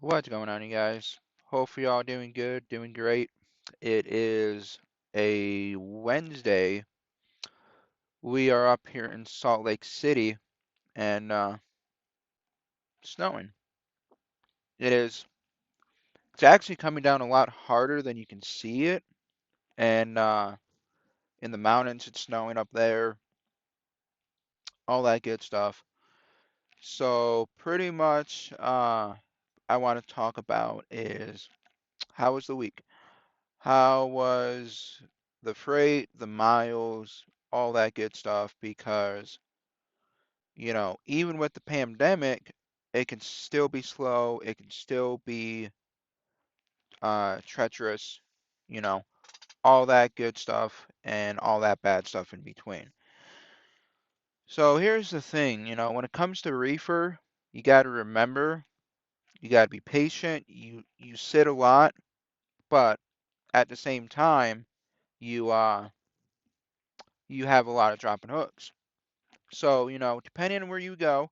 What's going on, you guys? Hopefully, y'all doing good, doing great. It is a Wednesday. We are up here in Salt Lake City and snowing. It is. It's actually coming down a lot harder than you can see it. And in the mountains, it's snowing up there, all that good stuff. So, pretty much, I want to talk about is how was the week? How was the freight, the miles, all that good stuff? Because, even with the pandemic, it can still be slow, it can still be treacherous, you know, all that good stuff and all that bad stuff in between. So here's the thing, when it comes to reefer, you got to remember, you got to be patient. You sit a lot, but at the same time, you you have a lot of dropping hooks. So, depending on where you go,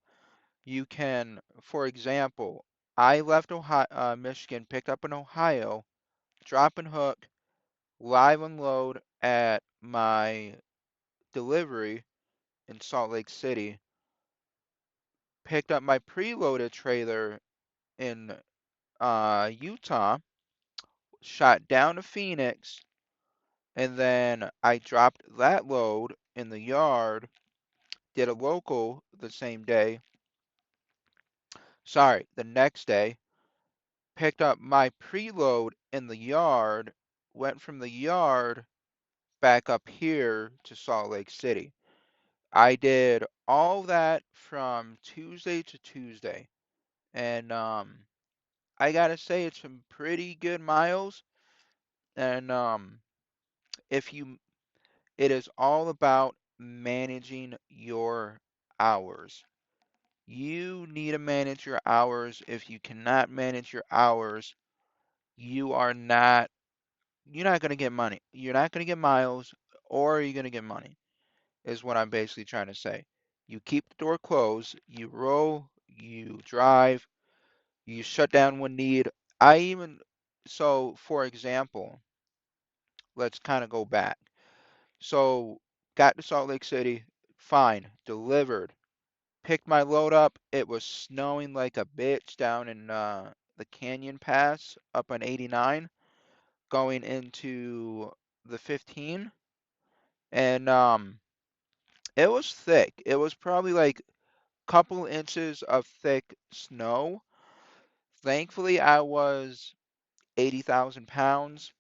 you can, for example, I left Ohio, Michigan, picked up in Ohio, drop and hook, live unload at my delivery in Salt Lake City, picked up my preloaded trailer in Utah, shot down to Phoenix, and then I dropped that load in the yard, did a local the same day, sorry, the next day, picked up my preload in the yard, went from the yard back up here to Salt Lake City. I did all that from Tuesday to Tuesday. And I gotta say it's some pretty good miles. And if you it is all about managing your hours. You need to manage your hours. If you cannot manage your hours, you are not you're not going to get money. You're not going to get miles, or you're going to get money, is what I'm basically trying to say. You keep the door closed, you roll, you drive, you shut down when need. I even, so for example, let's kind of go back. So, got to Salt Lake City, fine, delivered. Picked my load up. It was snowing like a bitch down in the Canyon Pass up on 89, going into the 15. And it was thick. It was probably like a couple inches of thick snow. Thankfully, I was 80,000 pounds.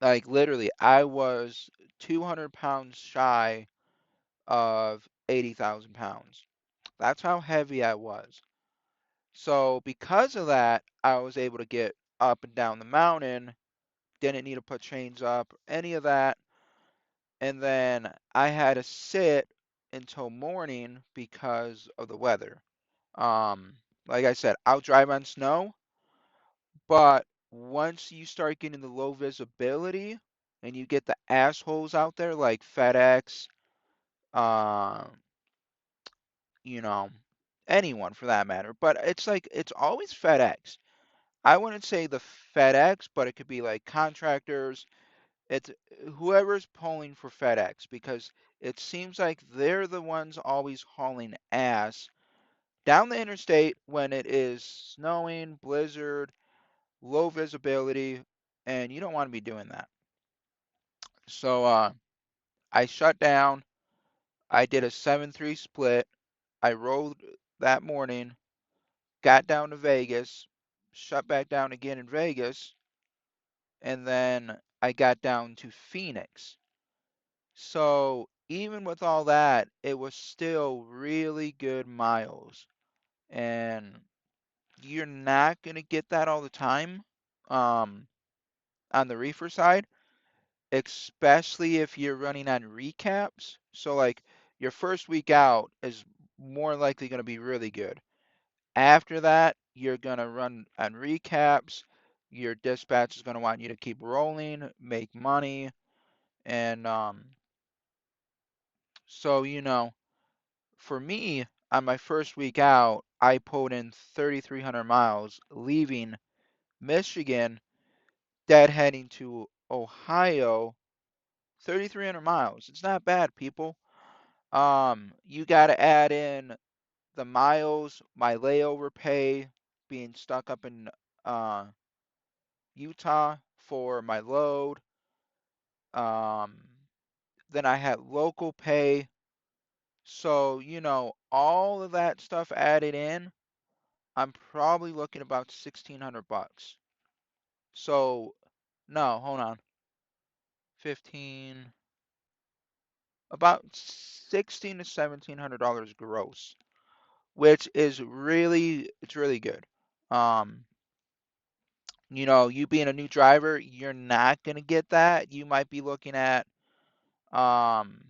Like literally, I was 200 pounds shy of 80,000 pounds. That's how heavy I was. So because of that, I was able to get up and down the mountain. Didn't need to put chains up, any of that. And then I had to sit until morning because of the weather. Like I said, I'll drive on snow, but once you start getting the low visibility and you get the assholes out there like FedEx, um, you know, anyone for that matter, but it's like it's always FedEx. I wouldn't say the FedEx, but it could be like contractors. It's whoever's pulling for FedEx because it seems like they're the ones always hauling ass down the interstate when it is snowing, blizzard, low visibility, and you don't want to be doing that. So I shut down. I did a 7-3 split. I rolled that morning, got down to Vegas, shut back down again in Vegas, and then I got down to Phoenix. So even with all that, it was still really good miles. And you're not going to get that all the time um, on the reefer side, especially if you're running on recaps. So, like, your first week out is more likely going to be really good. After that, you're going to run on recaps. Your dispatch is going to want you to keep rolling, make money. And so, for me, on my first week out, I pulled in 3,300 miles leaving Michigan, dead heading to Ohio. 3,300 miles. It's not bad, people. You got to add in the miles, my layover pay, being stuck up in uh, Utah for my load. Um, then I had local pay. So, all of that stuff added in, I'm probably looking about 1,600 bucks. So, no, hold on. 15, about 16 to $1,700 gross, which is it's really good. Um, you being a new driver, you're not gonna get that. You might be looking at um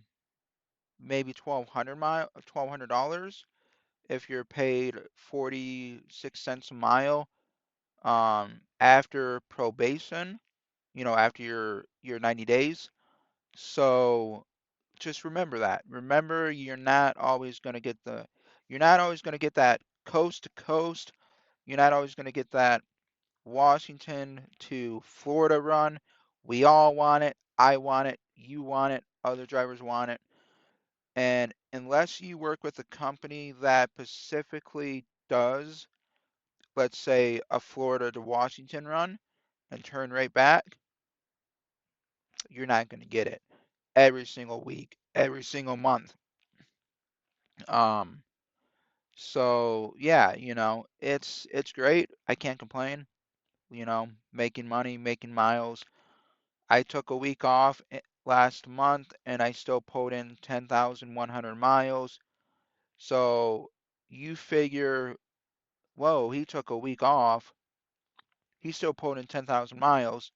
maybe 1,200 dollars if you're paid 46 cents a mile after probation, after your 90 days. So just remember that. Remember you're not always gonna get that coast to coast. You're not always gonna get that Washington to Florida run. We all want it. I want it. You want it. Other drivers want it. And unless you work with a company that specifically does, let's say, a Florida to Washington run and turn right back, you're not going to get it every single week, every single month. Um, so yeah, it's great. I can't complain. Making money, making miles. I took a week off last month and I still pulled in 10,100 miles. So you figure, whoa, he took a week off. He still pulled in 10,000 miles.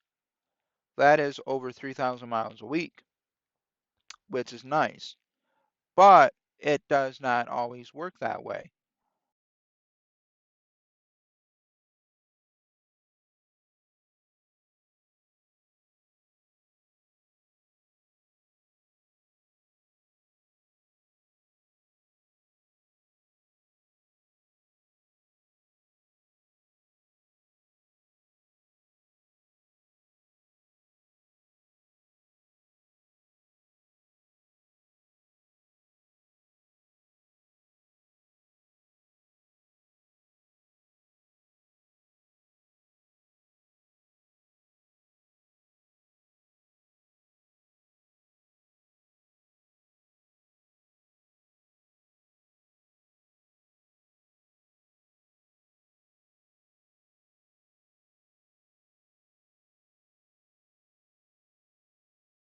That is over 3,000 miles a week, which is nice. But it does not always work that way.